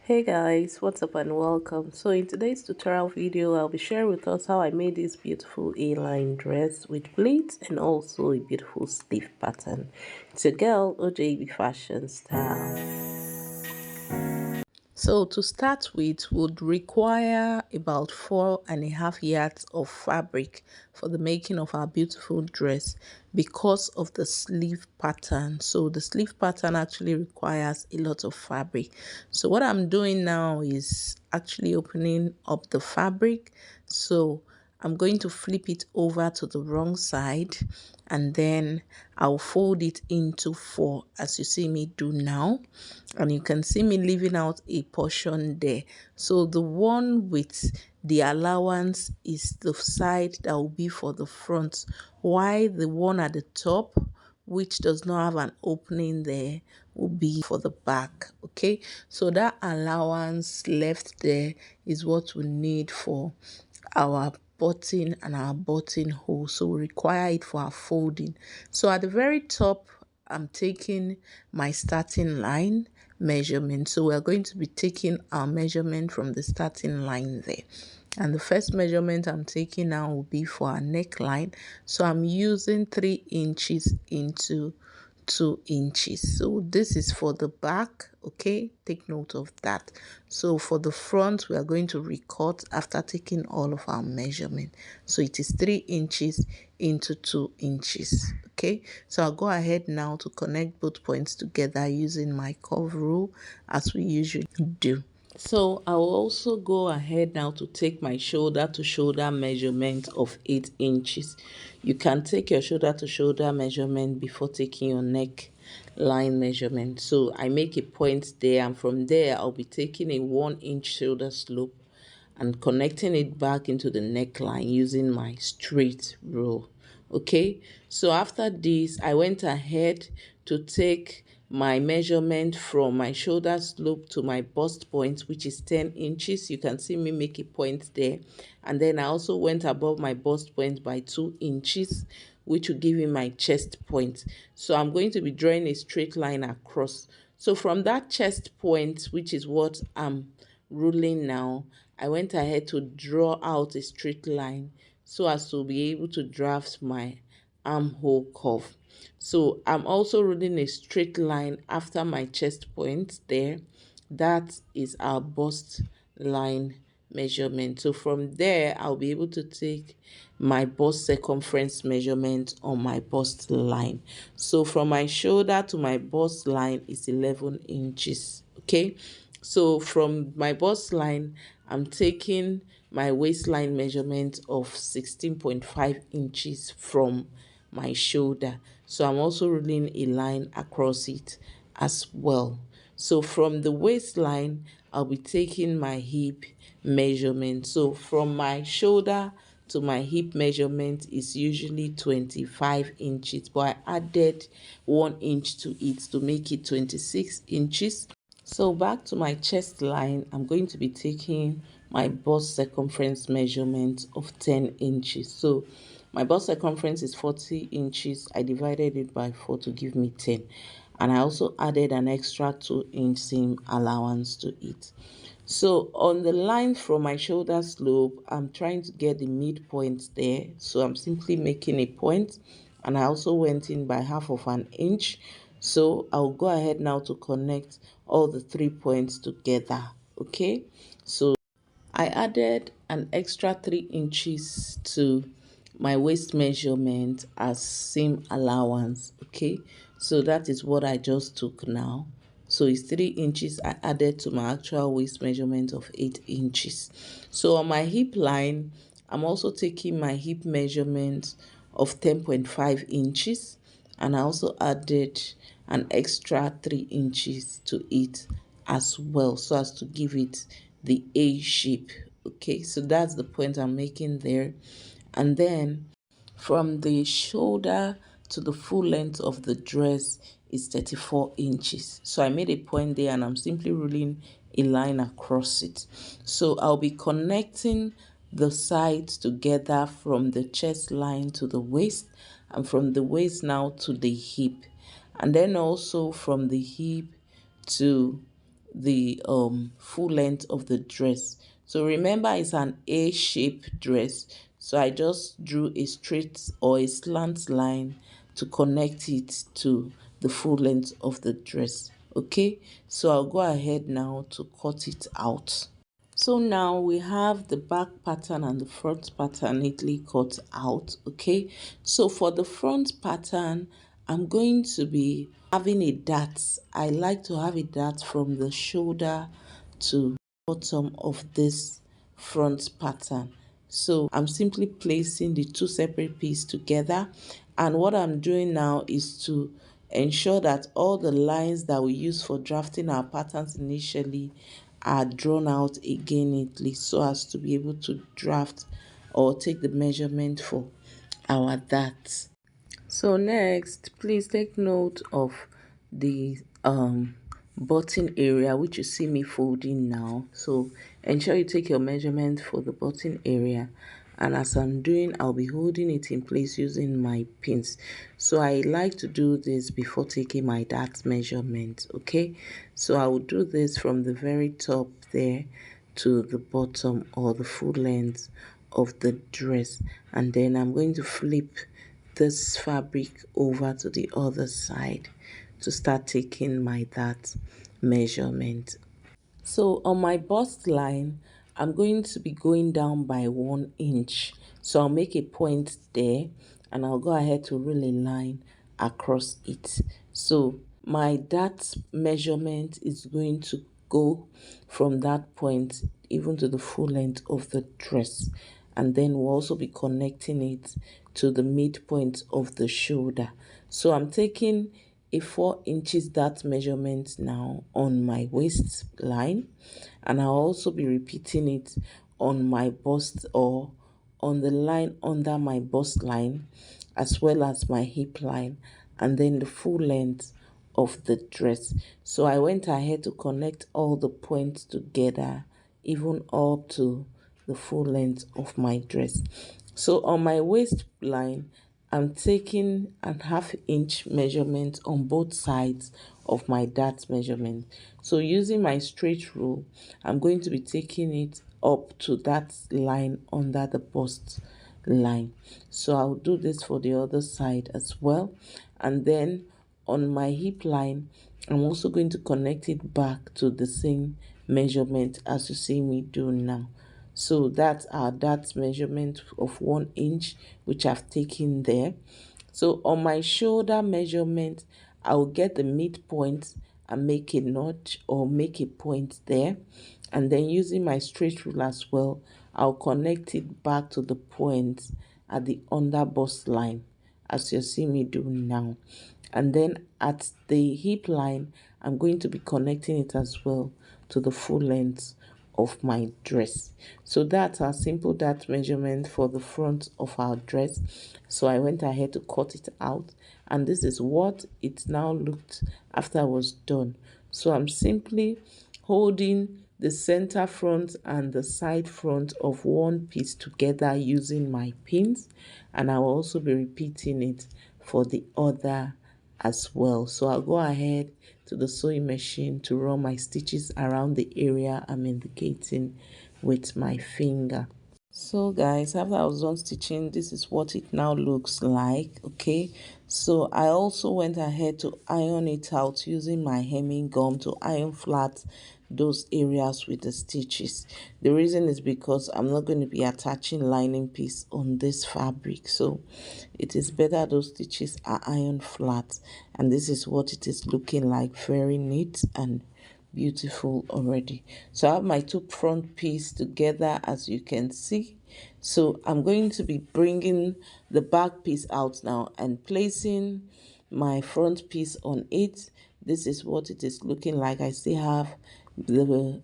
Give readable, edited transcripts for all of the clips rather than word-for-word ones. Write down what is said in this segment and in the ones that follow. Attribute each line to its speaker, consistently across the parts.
Speaker 1: Hey guys, what's up and welcome. So in today's tutorial video, I'll be sharing with us how I made this beautiful A-line dress with pleats and also a beautiful sleeve pattern. It's a girl OJB fashion style. So to start with, would require about 4.5 yards of fabric for the making of our beautiful dress because of the sleeve pattern. So the sleeve pattern actually requires a lot of fabric. So what I'm doing now is actually opening up the fabric. So I'm going to flip it over to the wrong side and then I'll fold it into four as you see me do now, and you can see me leaving out a portion there. So the one with the allowance is the side that will be for the front, while the one at the top, which does not have an opening there, will be for the back. Okay, so that allowance left there is what we need for our button and our buttonhole, so we require it for our folding. So at the very top, I'm taking my starting line measurement. So we're going to be taking our measurement from the starting line there, and the first measurement I'm taking now will be for our neckline. So I'm using 3 inches into 2 inches. So this is for the back. Okay, take note of that. So for the front, we are going to recut after taking all of our measurement. So it is 3 inches into 2 inches. Okay, so I'll go ahead now to connect both points together using my curve rule as we usually do. So I'll also go ahead now to take my shoulder to shoulder measurement of 8 inches. You can take your shoulder to shoulder measurement before taking your neck line measurement. So I make a point there, and from there I'll be taking a 1-inch shoulder slope and connecting it back into the neckline using my straight rule. Okay, so after this I went ahead to take my measurement from my shoulder slope to my bust point, which is 10 inches. You can see me make a point there, and then I also went above my bust point by 2 inches, which will give me my chest point. So I'm going to be drawing a straight line across. So from that chest point, which is what I'm ruling now, I went ahead to draw out a straight line so as to be able to draft my armhole curve. So I'm also ruling a straight line after my chest point there. That is our bust line measurement. So from there, I'll be able to take my bust circumference measurement on my bust line. So from my shoulder to my bust line is 11 inches. Okay, so from my bust line, I'm taking my waistline measurement of 16.5 inches from my shoulder. So I'm also ruling a line across it as well. So from the waistline, I'll be taking my hip measurement. So from my shoulder to my hip measurement is usually 25 inches, but I added 1 inch to it to make it 26 inches. So back to my chest line, I'm going to be taking my bust circumference measurement of 10 inches. So my bust circumference is 40 inches. I divided it by 4 to give me 10. And I also added an extra 2-inch seam allowance to it. So on the line from my shoulder slope, I'm trying to get the midpoint there. So I'm simply making a point, and I also went in by half of an inch. So I'll go ahead now to connect all the 3 points together. Okay, so I added an extra 3 inches to my waist measurement as seam allowance. Okay, so that is what I just took now. So it's 3 inches I added to my actual waist measurement of 8 inches. So on my hip line, I'm also taking my hip measurement of 10.5 inches, and I also added an extra 3 inches to it as well, so as to give it the A shape. Okay, so that's the point I'm making there. And then from the shoulder to the full length of the dress is 34 inches. So I made a point there, and I'm simply ruling a line across it. So I'll be connecting the sides together from the chest line to the waist, and from the waist now to the hip, and then also from the hip to the full length of the dress. So remember, it's an A-shape dress, so I just drew a straight or a slant line to connect it to the full length of the dress. Okay, so I'll go ahead now to cut it out. So now we have the back pattern and the front pattern neatly cut out. Okay, so for the front pattern, I'm going to be having a dart. I like to have a dart from the shoulder to bottom of this front pattern. So I'm simply placing the two separate pieces together, and what I'm doing now is to ensure that all the lines that we use for drafting our patterns initially are drawn out again neatly, so as to be able to draft or take the measurement for our dart. So next, please take note of the button area which you see me folding now. So ensure you take your measurement for the button area, and as I'm doing, I'll be holding it in place using my pins. So I like to do this before taking my dart measurement. Okay, so I will do this from the very top there to the bottom or the full length of the dress, and then I'm going to flip this fabric over to the other side to start taking my dart measurement. So on my bust line, I'm going to be going down by 1 inch. So I'll make a point there, and I'll go ahead to rule a line across it. So my dart measurement is going to go from that point even to the full length of the dress, and then we'll also be connecting it to the midpoint of the shoulder. So I'm taking a 4 inches dart measurement now on my waistline, and I'll also be repeating it on my bust or on the line under my bust line, as well as my hip line, and then the full length of the dress. So I went ahead to connect all the points together, even up to the full length of my dress. So on my waistline, I'm taking a 1/2 inch measurement on both sides of my dart measurement. So using my straight rule, I'm going to be taking it up to that line under the bust line. So I'll do this for the other side as well. And then on my hip line, I'm also going to connect it back to the same measurement as you see me do now. So that's our dart measurement of 1 inch, which I've taken there. So on my shoulder measurement, I'll get the midpoint and make a notch or make a point there. And then using my straight rule as well, I'll connect it back to the point at the under bust line, as you see me do now. And then at the hip line, I'm going to be connecting it as well to the full length of my dress. So that's our simple dart measurement for the front of our dress. So I went ahead to cut it out, and this is what it now looked after I was done. So I'm simply holding the center front and the side front of one piece together using my pins, and I will also be repeating it for the other as well. So I'll go ahead to the sewing machine to run my stitches around the area I'm indicating with my finger. So guys, after I was done stitching, this is what it now looks like. Okay, so I also went ahead to iron it out using my hemming gum to iron flat those areas with the stitches. The reason is because I'm not going to be attaching lining piece on this fabric, so it is better those stitches are iron flat, and this is what it is looking like, very neat and beautiful already. So I have my two front piece together, as you can see. So I'm going to be bringing the back piece out now and placing my front piece on it. This is what it is looking like. I still have the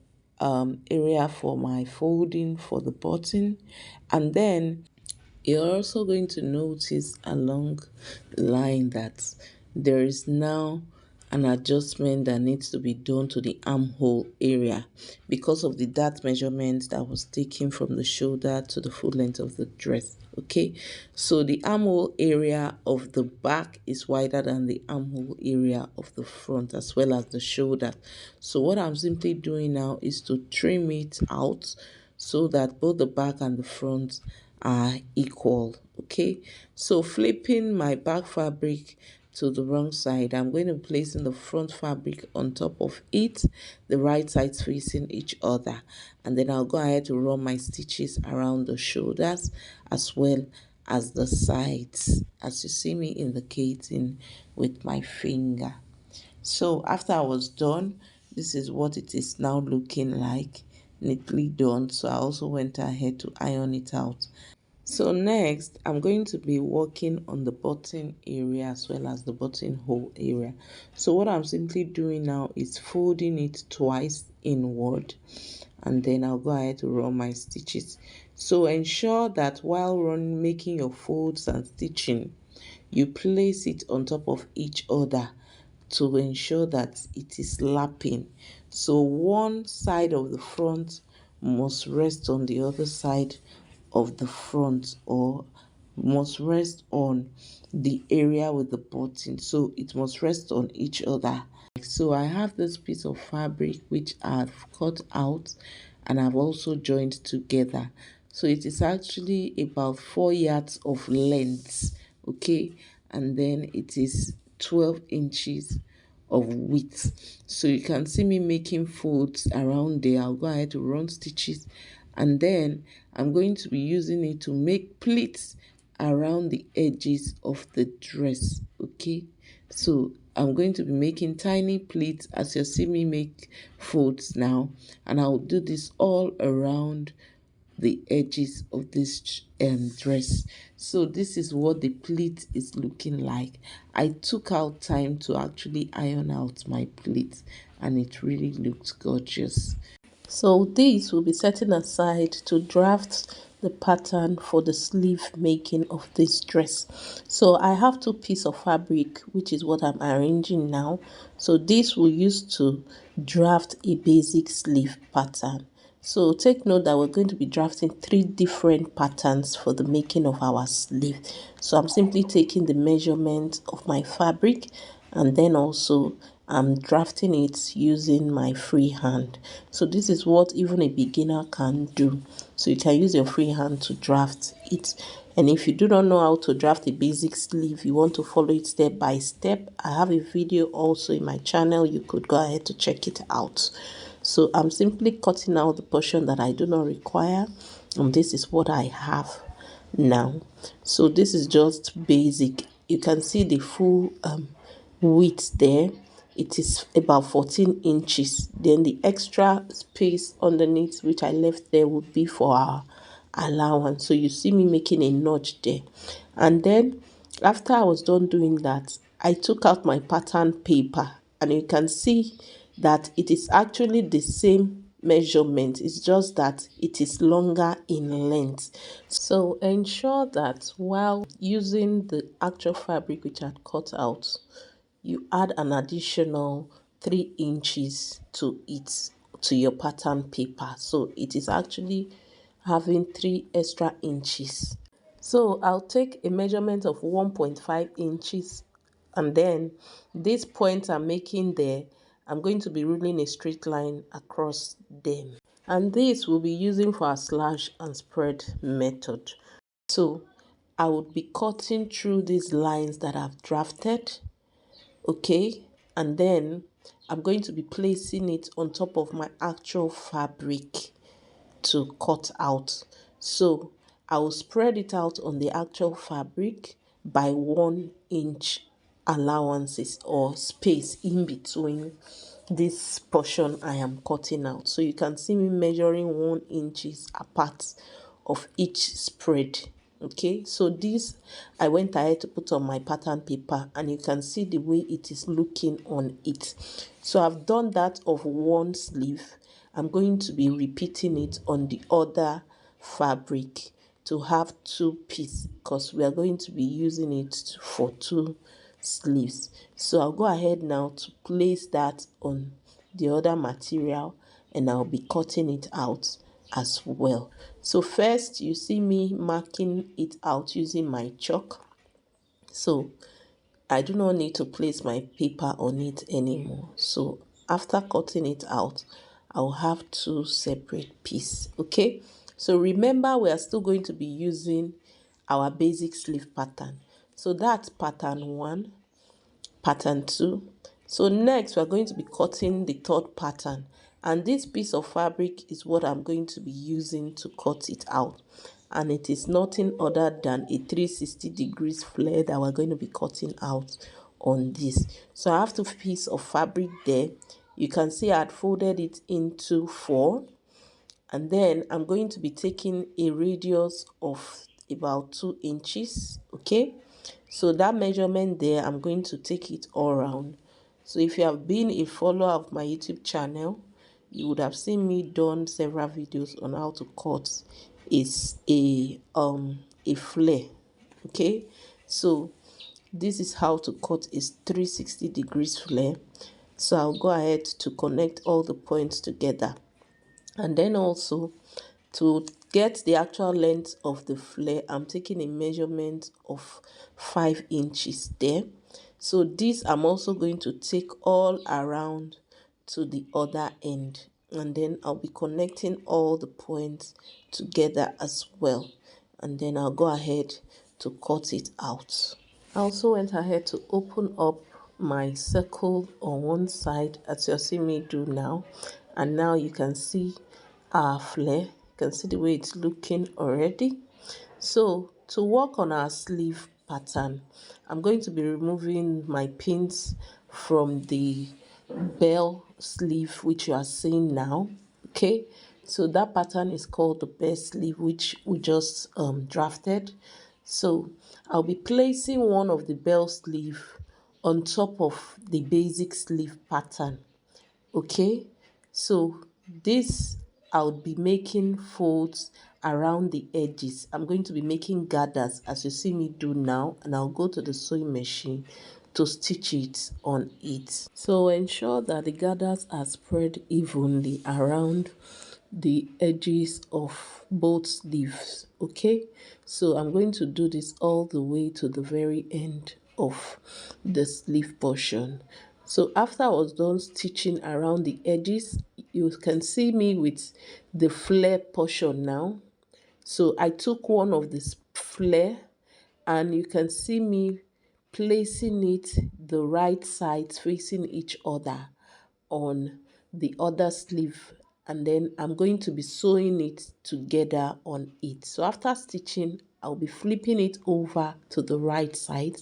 Speaker 1: area for my folding for the button, and then you're also going to notice along the line that there is now an adjustment that needs to be done to the armhole area because of the dart measurement that was taken from the shoulder to the full length of the dress. Okay, so the armhole area of the back is wider than the armhole area of the front, as well as the shoulder. So what I'm simply doing now is to trim it out so that both the back and the front are equal. Okay, so flipping my back fabric to the wrong side, I'm going to be placing the front fabric on top of it, the right sides facing each other, and then I'll go ahead to run my stitches around the shoulders as well as the sides, as you see me indicating with my finger. So after I was done, this is what it is now looking like, neatly done. So I also went ahead to iron it out. So next, I'm going to be working on the button area as well as the buttonhole area. So what I'm simply doing now is folding it twice inward, and then I'll go ahead to run my stitches. So ensure that while making your folds and stitching, you place it on top of each other to ensure that it is lapping. So one side of the front must rest on the other side of the front, or must rest on the area with the button. So it must rest on each other. So I have this piece of fabric which I've cut out and I've also joined together. So it is actually about 4 yards of length, okay, and then it is 12 inches of width. So you can see me making folds around there. I'll go ahead to run stitches, and then I'm going to be using it to make pleats around the edges of the dress. Okay, so I'm going to be making tiny pleats as you see me make folds now, and I'll do this all around the edges of this dress. So this is what the pleat is looking like. I took out time to actually iron out my pleat, and it really looked gorgeous. So this will be setting aside to draft the pattern for the sleeve making of this dress. So I have two pieces of fabric, which is what I'm arranging now. So this will use to draft a basic sleeve pattern. So take note that we're going to be drafting 3 different patterns for the making of our sleeve. So I'm simply taking the measurement of my fabric, and then also I'm drafting it using my free hand. So this is what even a beginner can do. So you can use your free hand to draft it. And if you do not know how to draft a basic sleeve, you want to follow it step by step, I have a video also in my channel. You could go ahead to check it out. So I'm simply cutting out the portion that I do not require, and this is what I have now. So this is just basic. You can see the full width there. It is about 14 inches. Then the extra space underneath which I left there would be for our allowance. So you see me making a notch there. And then after I was done doing that, I took out my pattern paper, and you can see that it is actually the same measurement. It's just that it is longer in length. So ensure that while using the actual fabric which I had cut out, you add an additional 3 inches to it, to your pattern paper. So it is actually having 3 extra inches. So I'll take a measurement of 1.5 inches, and then these points I'm making there, I'm going to be ruling a straight line across them. And this we'll be using for our slash and spread method. So I would be cutting through these lines that I've drafted, okay, and then I'm going to be placing it on top of my actual fabric to cut out. So I will spread it out on the actual fabric by 1 inch allowances or space in between this portion I am cutting out. So you can see me measuring 1 inches apart of each spread. Okay, so this I went ahead to put on my pattern paper, and you can see the way it is looking on it. So I've done that of one sleeve. I'm going to be repeating it on the other fabric to have 2 pieces, because we are going to be using it for 2 sleeves. So I'll go ahead now to place that on the other material, and I'll be cutting it out as well. So first, you see me marking it out using my chalk. So I do not need to place my paper on it anymore. So after cutting it out, I'll have two separate pieces. Okay, so remember, we are still going to be using our basic sleeve pattern. So that's pattern 1, pattern 2. So next we're going to be cutting the third pattern, and this piece of fabric is what I'm going to be using to cut it out, and it is nothing other than a 360 degrees flare that we're going to be cutting out on this. So I have two pieces of fabric there. You can see I had folded it into 4, and then I'm going to be taking a radius of about 2 inches. Okay, so that measurement there, I'm going to take it all around. So if you have been a follower of my YouTube channel, you would have seen me done several videos on how to cut is a flare. Okay, so this is how to cut a 360 degrees flare. So I'll go ahead to connect all the points together, and then also to get the actual length of the flare, I'm taking a measurement of 5 inches there. So this I'm also going to take all around to the other end, and then I'll be connecting all the points together as well, and then I'll go ahead to cut it out. I also went ahead to open up my circle on one side, as you see me do now, and now you can see our flare. You can see the way it's looking already. So to work on our sleeve pattern, I'm going to be removing my pins from the bell sleeve, which you are seeing now. Okay, so that pattern is called the bell sleeve, which we just drafted. So I'll be placing one of the bell sleeve on top of the basic sleeve pattern. Okay, so this I'll be making folds around the edges. I'm going to be making gathers as you see me do now, and I'll go to the sewing machine to stitch it on it. So ensure that the gathers are spread evenly around the edges of both sleeves. Okay, so I'm going to do this all the way to the very end of the sleeve portion. So after I was done stitching around the edges, you can see me with the flare portion now. So I took one of this flare, and you can see me placing it the right sides facing each other on the other sleeve, and then I'm going to be sewing it together on it. So after stitching, I'll be flipping it over to the right side,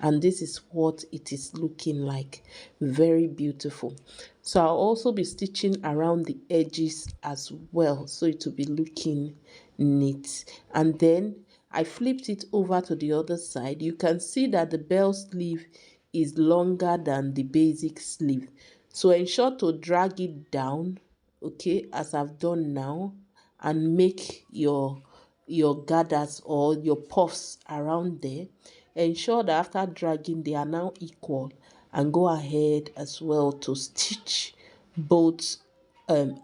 Speaker 1: and this is what it is looking like. Very beautiful. So I'll also be stitching around the edges as well, so it will be looking neat. And then I flipped it over to the other side. You can see that the bell sleeve is longer than the basic sleeve, so ensure to drag it down, okay, as I've done now, and make your gathers or your puffs around there. Ensure that after dragging they are now equal, and go ahead as well to stitch both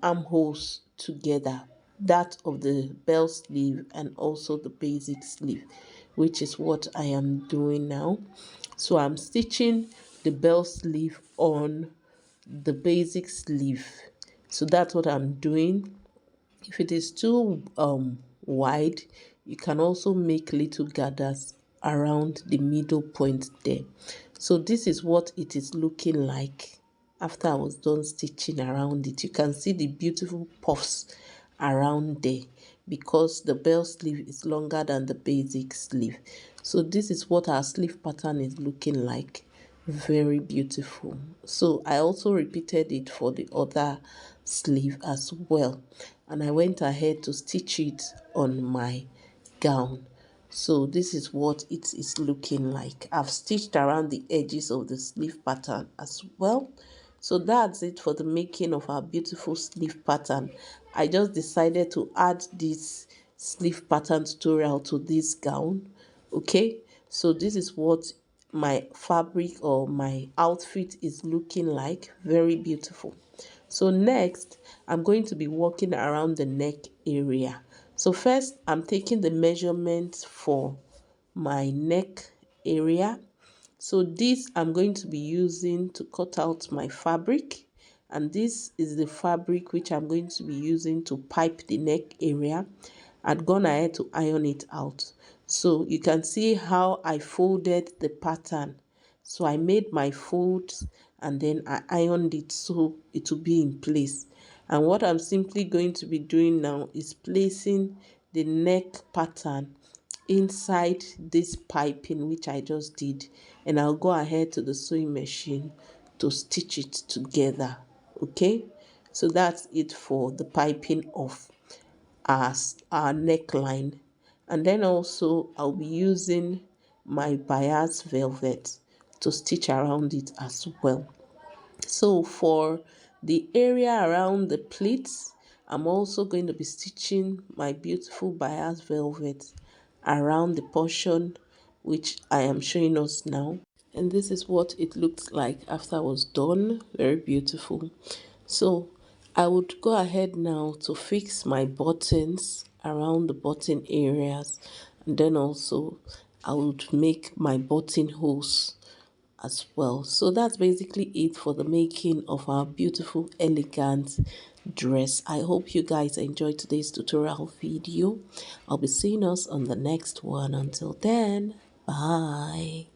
Speaker 1: armholes together, that of the bell sleeve and also the basic sleeve, which is what I am doing now. So I'm stitching the bell sleeve on the basic sleeve. So that's what I'm doing. If it is too wide, you can also make little gathers around the middle point there. So this is what it is looking like after I was done stitching around it. You can see the beautiful puffs around there because the bell sleeve is longer than the basic sleeve. So this is what our sleeve pattern is looking like. Very beautiful. So I also repeated it for the other sleeve as well, and I went ahead to stitch it on my gown. So this is what it is looking like. I've stitched around the edges of the sleeve pattern as well. So that's it for the making of our beautiful sleeve pattern. I just decided to add this sleeve pattern tutorial to this gown. Okay, so this is what my fabric or my outfit is looking like. Very beautiful. So next, I'm going to be working around the neck area. So first, I'm taking the measurements for my neck area. So this I'm going to be using to cut out my fabric, and this is the fabric which I'm going to be using to pipe the neck area. I'd gone ahead to iron it out. So you can see how I folded the pattern. So I made my folds and then I ironed it so it will be in place. And what I'm simply going to be doing now is placing the neck pattern inside this piping which I just did, and I'll go ahead to the sewing machine to stitch it together. Okay, so that's it for the piping of our neckline. And then also I'll be using my bias velvet to stitch around it as well. So for the area around the pleats, I'm also going to be stitching my beautiful bias velvet around the portion which I am showing us now. And this is what it looked like after I was done. Very beautiful. So I would go ahead now to fix my buttons around the button areas, and then also I would make my buttonholes as well. So that's basically it for the making of our beautiful elegant dress. I hope you guys enjoyed today's tutorial video. I'll be seeing us on the next one. Until then, bye.